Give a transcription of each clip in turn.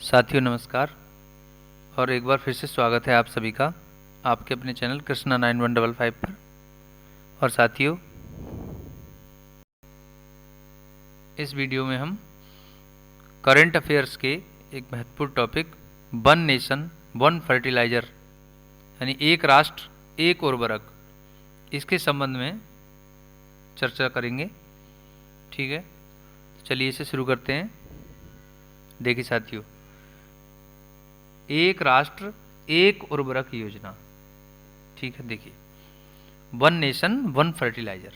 साथियों नमस्कार और एक बार फिर से स्वागत है आप सभी का आपके अपने चैनल कृष्णा 9155 पर। और साथियों, इस वीडियो में हम करंट अफेयर्स के एक महत्वपूर्ण topic one nation one fertiliser यानी एक राष्ट्र एक उर्वरक, इसके संबंध में चर्चा करेंगे। ठीक है, चलिए इसे शुरू करते हैं। देखिए साथियों, एक राष्ट्र एक उर्वरक योजना। ठीक है, देखिए वन नेशन वन फर्टिलाइजर।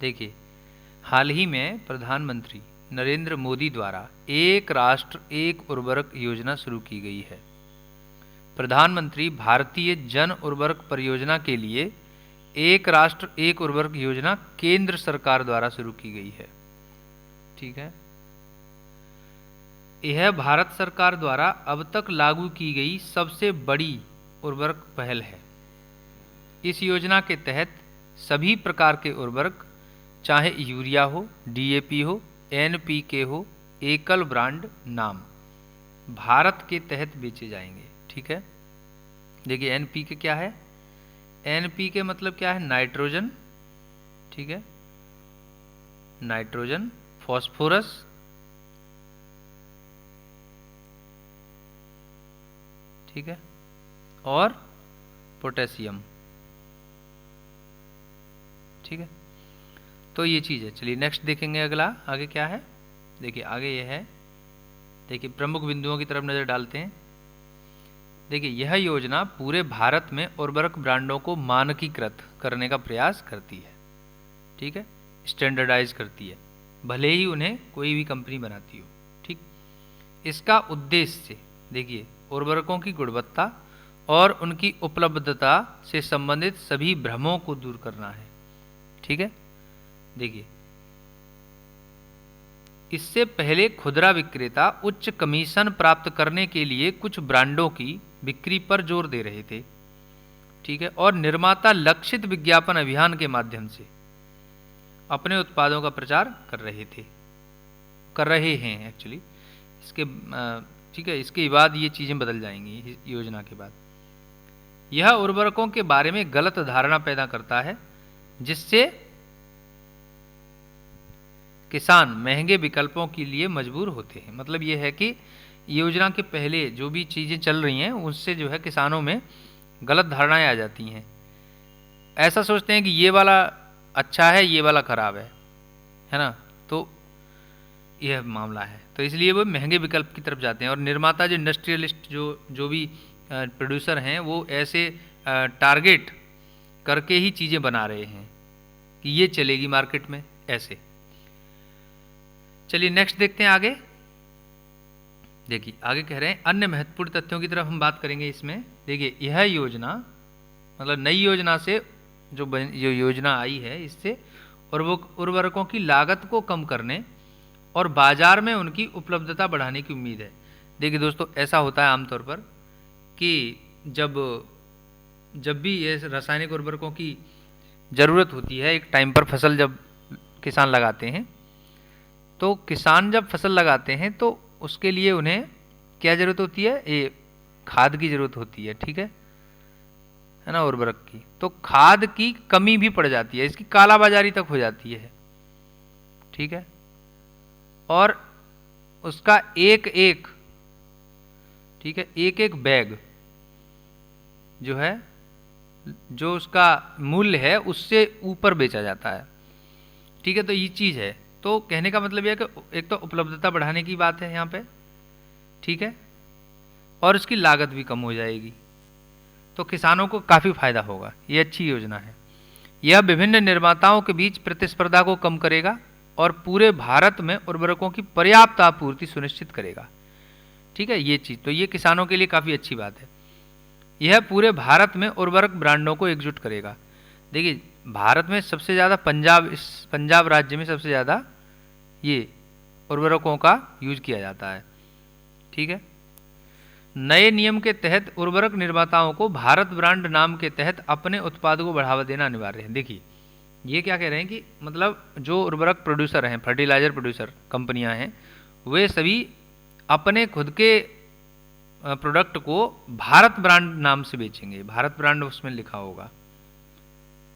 देखिए हाल ही में प्रधानमंत्री नरेंद्र मोदी द्वारा एक राष्ट्र एक उर्वरक योजना शुरू की गई है। प्रधानमंत्री भारतीय जन उर्वरक परियोजना के लिए एक राष्ट्र एक उर्वरक योजना केंद्र सरकार द्वारा शुरू की गई है। ठीक है, यह भारत सरकार द्वारा अब तक लागू की गई सबसे बड़ी उर्वरक पहल है। इस योजना के तहत सभी प्रकार के उर्वरक, चाहे यूरिया हो, डीएपी हो, एनपीके हो, एकल ब्रांड नाम, भारत के तहत बेचे जाएंगे। ठीक है, देखिए एनपीके क्या है। एनपीके मतलब क्या है? नाइट्रोजन। ठीक है, नाइट्रोजन, फॉस्फोरस, ठीक है, और पोटेशियम। ठीक है, तो ये चीज़ है। चलिए नेक्स्ट देखेंगे, अगला आगे क्या है। देखिए आगे ये है, देखिए प्रमुख बिंदुओं की तरफ नज़र डालते हैं। देखिए यह योजना पूरे भारत में उर्वरक ब्रांडों को मानकीकृत करने का प्रयास करती है। ठीक है, स्टैंडर्डाइज करती है, भले ही उन्हें कोई भी कंपनी बनाती हो। ठीक, इसका उद्देश्य देखिए उर्वरकों की गुणवत्ता और उनकी उपलब्धता से संबंधित सभी भ्रमों को दूर करना है। ठीक है, देखिए इससे पहले खुदरा विक्रेता उच्च कमीशन प्राप्त करने के लिए कुछ ब्रांडों की बिक्री पर जोर दे रहे थे। ठीक है, और निर्माता लक्षित विज्ञापन अभियान के माध्यम से अपने उत्पादों का प्रचार कर रहे हैं एक्चुअली। इसके ठीक है, इसके बाद ये चीज़ें बदल जाएंगी योजना के बाद। यह उर्वरकों के बारे में गलत धारणा पैदा करता है, जिससे किसान महंगे विकल्पों के लिए मजबूर होते हैं। मतलब यह है कि योजना के पहले जो भी चीज़ें चल रही हैं उससे जो है किसानों में गलत धारणाएं आ जाती हैं। ऐसा सोचते हैं कि ये वाला अच्छा है, ये वाला खराब है ना। तो यह मामला है, तो इसलिए वो महंगे विकल्प की तरफ जाते हैं। और निर्माता जो इंडस्ट्रियलिस्ट जो भी प्रोड्यूसर हैं वो ऐसे टारगेट करके ही चीज़ें बना रहे हैं कि ये चलेगी मार्केट में ऐसे। चलिए नेक्स्ट देखते हैं आगे। देखिए आगे कह रहे हैं अन्य महत्वपूर्ण तथ्यों की तरफ हम बात करेंगे इसमें। देखिए यह योजना मतलब नई योजना से जो योजना आई है, इससे उर्वरकों की लागत को कम करने और बाजार में उनकी उपलब्धता बढ़ाने की उम्मीद है। देखिए दोस्तों, ऐसा होता है आमतौर पर कि जब भी ये रासायनिक उर्वरकों की ज़रूरत होती है, एक टाइम पर फसल जब किसान लगाते हैं, तो किसान जब फसल लगाते हैं तो उसके लिए उन्हें क्या ज़रूरत होती है? ये खाद की ज़रूरत होती है। ठीक है ना, उर्वरक की। तो खाद की कमी भी पड़ जाती है, इसकी कालाबाजारी तक हो जाती है। ठीक है, और उसका एक एक ठीक है एक एक बैग जो है, जो उसका मूल्य है उससे ऊपर बेचा जाता है। ठीक है, तो ये चीज़ है। तो कहने का मतलब यह है कि एक तो उपलब्धता बढ़ाने की बात है यहाँ पे। ठीक है, और उसकी लागत भी कम हो जाएगी, तो किसानों को काफ़ी फायदा होगा। ये अच्छी योजना है। यह विभिन्न निर्माताओं के बीच प्रतिस्पर्धा को कम करेगा और पूरे भारत में उर्वरकों की पर्याप्त आपूर्ति सुनिश्चित करेगा। ठीक है, ये चीज़ तो ये किसानों के लिए काफ़ी अच्छी बात है। यह पूरे भारत में उर्वरक ब्रांडों को एकजुट करेगा। देखिए भारत में सबसे ज़्यादा पंजाब राज्य में सबसे ज़्यादा ये उर्वरकों का यूज किया जाता है। ठीक है, नए नियम के तहत उर्वरक निर्माताओं को भारत ब्रांड नाम के तहत अपने उत्पादों को बढ़ावा देना अनिवार्य है। देखिए ये क्या कह रहे हैं कि मतलब जो उर्वरक प्रोड्यूसर हैं, फर्टिलाइजर प्रोड्यूसर कंपनियां हैं, वे सभी अपने खुद के प्रोडक्ट को भारत ब्रांड नाम से बेचेंगे, भारत ब्रांड उसमें लिखा होगा,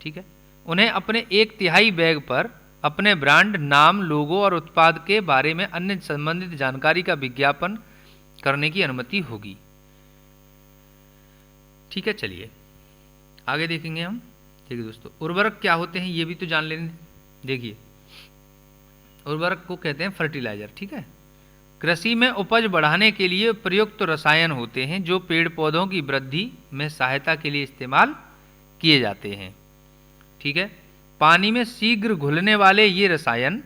ठीक है। उन्हें अपने 1/3 बैग पर अपने ब्रांड नाम, लोगो और उत्पाद के बारे में अन्य संबंधित जानकारी का विज्ञापन करने की अनुमति होगी, ठीक है। चलिए आगे देखेंगे हम। देखिए दोस्तों, उर्वरक क्या होते हैं ये भी तो जान लेंगे। देखिए, उर्वरक को कहते हैं फर्टिलाइजर, ठीक है। कृषि में उपज बढ़ाने के लिए प्रयुक्त रसायन होते हैं जो पेड़ पौधों की वृद्धि में सहायता के लिए इस्तेमाल किए जाते हैं, ठीक है। पानी में शीघ्र घुलने वाले ये रसायन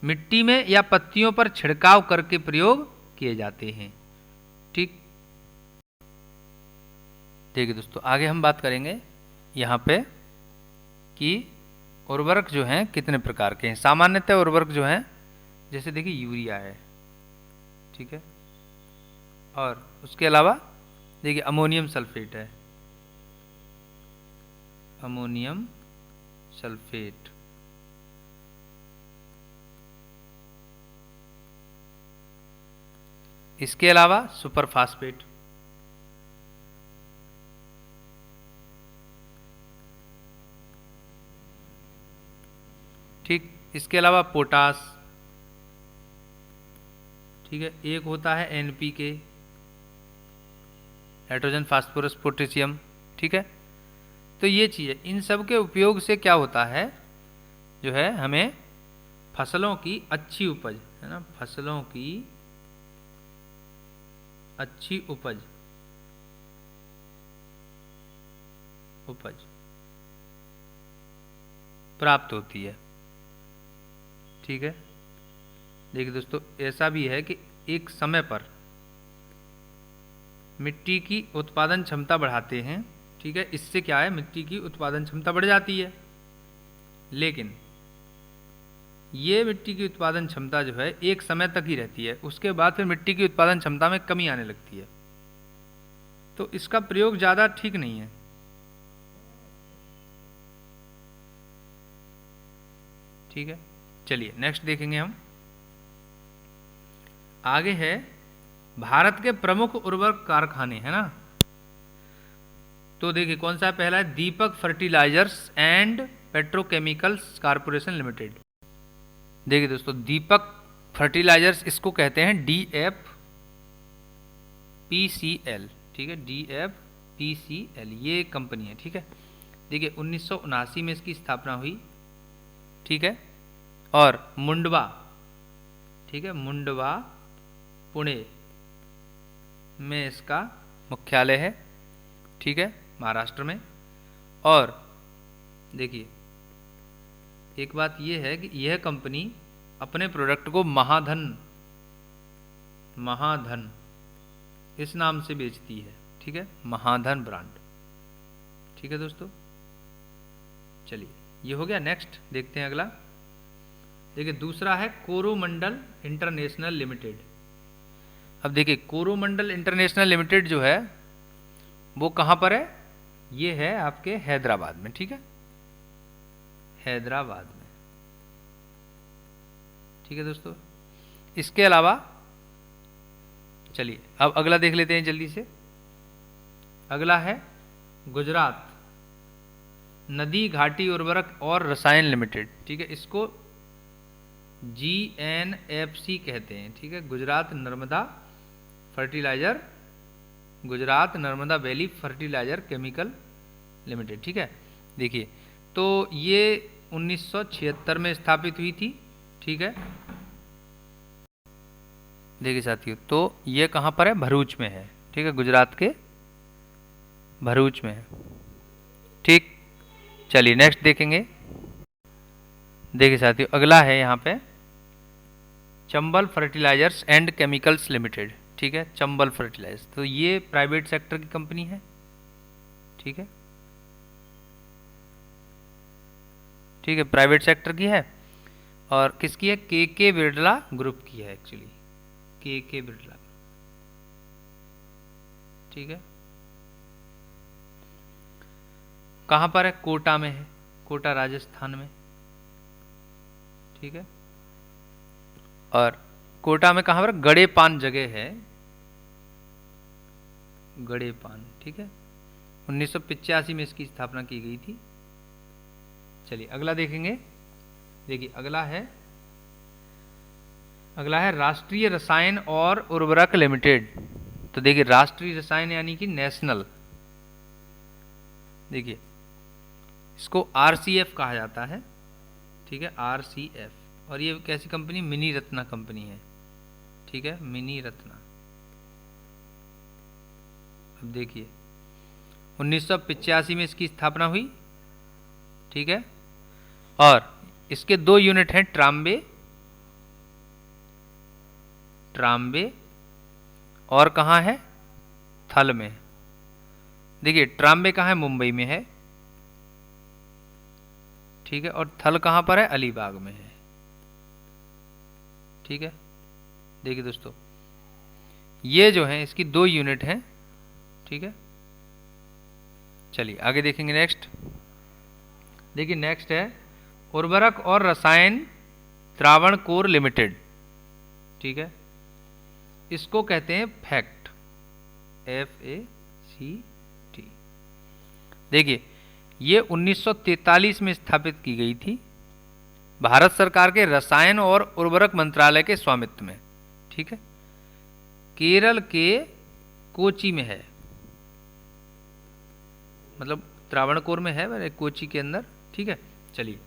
मिट्टी में या पत्तियों पर छिड़काव करके प्रयोग किए जाते हैं, ठीक। देखिए दोस्तों, आगे हम बात करेंगे यहाँ पे कि उर्वरक जो हैं कितने प्रकार के हैं। सामान्यतः उर्वरक जो हैं, जैसे देखिए यूरिया है, ठीक है, और उसके अलावा देखिए अमोनियम सल्फेट है, अमोनियम सल्फेट, इसके अलावा सुपर फास्फेट, ठीक। इसके अलावा पोटास, ठीक है। एक होता है एनपीके, नाइट्रोजन फास्फोरस पोटेशियम, ठीक है। तो ये चीज़ें, इन सब के उपयोग से क्या होता है, जो है हमें फसलों की अच्छी उपज, है ना, फसलों की अच्छी उपज प्राप्त होती है, ठीक है। देखिए दोस्तों, ऐसा भी है कि एक समय पर मिट्टी की उत्पादन क्षमता बढ़ाते हैं, ठीक है। इससे क्या है, मिट्टी की उत्पादन क्षमता बढ़ जाती है, लेकिन ये मिट्टी की उत्पादन क्षमता जो है एक समय तक ही रहती है, उसके बाद फिर मिट्टी की उत्पादन क्षमता में कमी आने लगती है। तो इसका प्रयोग ज़्यादा ठीक नहीं है, ठीक है। चलिए नेक्स्ट देखेंगे हम। आगे है भारत के प्रमुख उर्वरक कारखाने, है ना। तो देखिए कौन सा है, पहला है Deepak fertilisers and petrochemicals corporation limited. देखिए दोस्तों, दीपक फर्टिलाइजर्स, इसको कहते हैं DFPCL, ठीक है, DFPCL ये कंपनी है, ठीक है। देखिए 1979 में इसकी स्थापना हुई, ठीक है। और मुंडवा, ठीक है, मुंडवा पुणे में इसका मुख्यालय है, ठीक है, महाराष्ट्र में। और देखिए एक बात यह है कि यह कंपनी अपने प्रोडक्ट को महाधन इस नाम से बेचती है, ठीक है, महाधन ब्रांड, ठीक है दोस्तों। चलिए ये हो गया। नेक्स्ट देखते हैं अगला। देखिए दूसरा है कोरोमंडल इंटरनेशनल लिमिटेड। अब देखिए कोरोमंडल इंटरनेशनल लिमिटेड जो है वो कहाँ पर है, ये है आपके हैदराबाद में, ठीक है, हैदराबाद में, ठीक है दोस्तों। इसके अलावा चलिए अब अगला देख लेते हैं जल्दी से। अगला है गुजरात नदी घाटी उर्वरक और रसायन लिमिटेड, ठीक है, इसको GNFC कहते हैं, ठीक है, Gujarat Narmada fertilizer, Gujarat Narmada valley fertilizer chemical limited, ठीक है। देखिए तो ये 1976 में स्थापित हुई थी, ठीक है। देखिए साथियों, तो ये कहाँ पर है, भरूच में है, ठीक है, गुजरात के भरूच में है, ठीक। चलिए नेक्स्ट देखेंगे। देखिए साथियों अगला है यहाँ पे Chambal fertilizers and chemicals limited, ठीक है, चंबल फर्टिलाइजर्स। तो ये प्राइवेट सेक्टर की कंपनी है, ठीक है, ठीक है, प्राइवेट सेक्टर की है। और किसकी है, के बिरला ग्रुप की है, एक्चुअली के बिरला, ठीक है। कहाँ पर है, कोटा में है, कोटा राजस्थान में, ठीक है। और कोटा में कहाँ पर, गड़ेपान जगह है, गड़ेपान, ठीक है। 1985 में इसकी स्थापना की गई थी। चलिए अगला देखेंगे। देखिए अगला है राष्ट्रीय रसायन और उर्वरक लिमिटेड। तो देखिए राष्ट्रीय रसायन यानी कि नेशनल, देखिए इसको आरसीएफ कहा जाता है, ठीक है, आरसीएफ। और ये कैसी कंपनी, मिनी रत्ना कंपनी है, ठीक है, मिनी रत्ना। अब देखिए 1985 में इसकी स्थापना हुई, ठीक है। और इसके 2 यूनिट हैं, ट्राम्बे और कहाँ है, थल में। देखिए ट्राम्बे कहाँ है, मुंबई में है, ठीक है। और थल कहाँ पर है, अलीबाग में है, ठीक है। देखिए दोस्तों ये जो है इसकी 2 यूनिट हैं, ठीक है। चलिए आगे देखेंगे नेक्स्ट। देखिए नेक्स्ट है उर्वरक और रसायन त्रावणकोर लिमिटेड, ठीक है। इसको कहते हैं फैक्ट, FACT। देखिए ये 1943 में स्थापित की गई थी, भारत सरकार के रसायन और उर्वरक मंत्रालय के स्वामित्व में, ठीक है। केरल के कोची में है, मतलब त्रावणकोर में है, कोची के अंदर, ठीक है। चलिए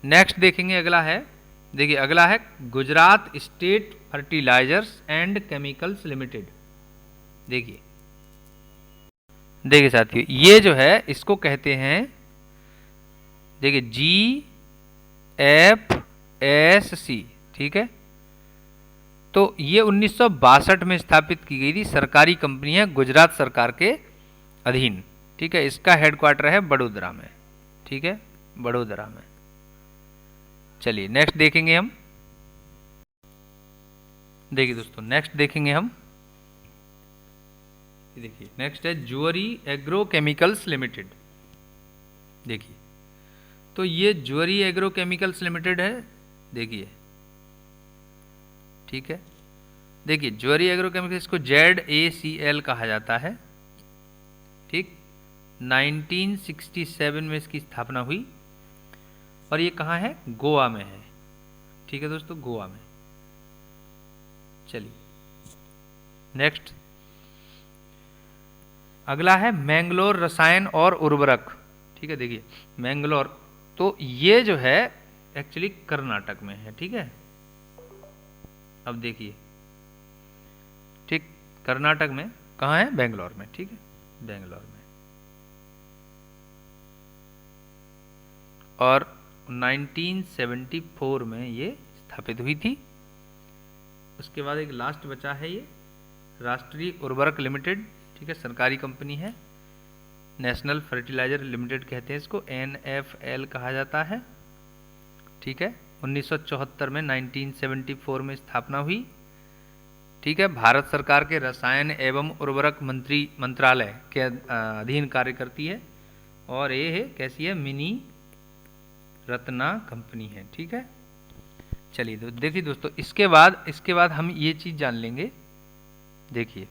नेक्स्ट देखेंगे। अगला है, देखिए अगला है Gujarat state fertilizers and chemicals limited. देखिए साथियों ये जो है इसको कहते हैं, देखिए GFSC, ठीक है। तो ये 1962 में स्थापित की गई थी, सरकारी कंपनी है, गुजरात सरकार के अधीन, ठीक है। इसका हेडक्वार्टर है बड़ोदरा में, ठीक है, बड़ोदरा में। चलिए नेक्स्ट देखेंगे हम। देखिए दोस्तों नेक्स्ट देखेंगे हम, देखिए नेक्स्ट है ज्वेरी एग्रो केमिकल्स लिमिटेड। देखिए तो ये ज्वेरी एग्रो केमिकल्स लिमिटेड है, देखिए, ठीक है। देखिए ज्वेरी एग्रो केमिकल्स को ZACL कहा जाता है, ठीक। 1967 में इसकी स्थापना हुई और ये कहाँ है, गोवा में है, ठीक है दोस्तों, गोवा में। चलिए नेक्स्ट अगला है मैंगलोर रसायन और उर्वरक, ठीक है। देखिए मैंगलोर, तो ये जो है एक्चुअली कर्नाटक में है, ठीक है। अब देखिए, ठीक, कर्नाटक में कहाँ है, बेंगलोर में, ठीक है, बेंगलोर में। और 1974 में ये स्थापित हुई थी। उसके बाद एक लास्ट बचा है ये राष्ट्रीय उर्वरक लिमिटेड, ठीक है, सरकारी कंपनी है, नेशनल फर्टिलाइजर लिमिटेड कहते हैं इसको, NFL कहा जाता है, ठीक है। 1974 में 1974 में स्थापना हुई, ठीक है। भारत सरकार के रसायन एवं उर्वरक मंत्रालय के अधीन कार्य करती है। और ये है कैसी है, मिनी रत्ना कंपनी है, ठीक है। चलिए तो देखिए दोस्तों इसके बाद हम ये चीज़ जान लेंगे। देखिए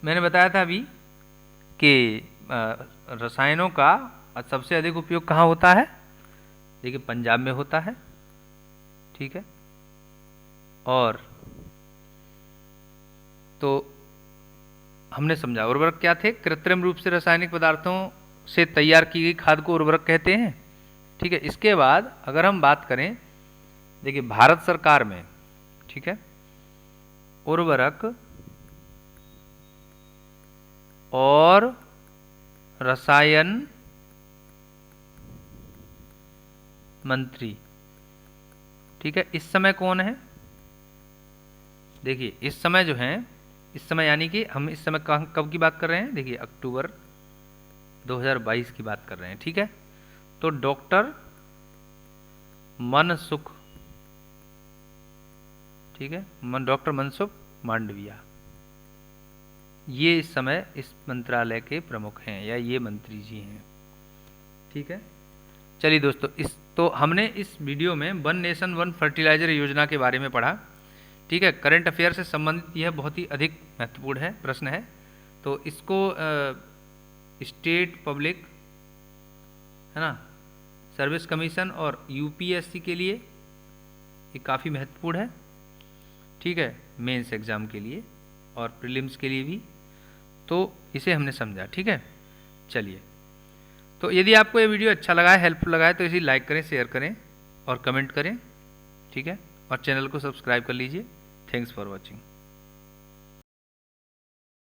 मैंने बताया था अभी कि रसायनों का सबसे अधिक उपयोग कहाँ होता है, देखिए पंजाब में होता है, ठीक है। और तो हमने समझा उर्वरक क्या थे, कृत्रिम रूप से रासायनिक पदार्थों से तैयार की गई खाद को उर्वरक कहते हैं, ठीक है। इसके बाद अगर हम बात करें, देखिए भारत सरकार में, ठीक है, उर्वरक और रसायन मंत्री, ठीक है, इस समय कौन है, देखिए इस समय जो है, इस समय यानी कि हम इस समय कब की बात कर रहे हैं, देखिए अक्टूबर 2022 की बात कर रहे हैं, ठीक है। तो डॉक्टर मनसुख, ठीक है, डॉक्टर मनसुख मांडविया, ये इस समय इस मंत्रालय के प्रमुख हैं या ये मंत्री जी हैं, ठीक है। चलिए दोस्तों तो हमने इस वीडियो में वन नेशन वन फर्टिलाइजर योजना के बारे में पढ़ा। ठीक है, करंट अफेयर से संबंधित यह बहुत ही अधिक महत्वपूर्ण है प्रश्न है। तो इसको स्टेट पब्लिक है ना सर्विस कमीशन और यूपीएससी के लिए ये काफ़ी महत्वपूर्ण है। ठीक है, मेंस एग्ज़ाम के लिए और प्रीलिम्स के लिए भी। तो इसे हमने समझा। ठीक है, चलिए, तो यदि आपको ये वीडियो अच्छा लगा है, हेल्पफुल लगा है, तो इसे लाइक करें, शेयर करें और कमेंट करें। ठीक है, और चैनल को सब्सक्राइब कर लीजिए। Thanks for watching.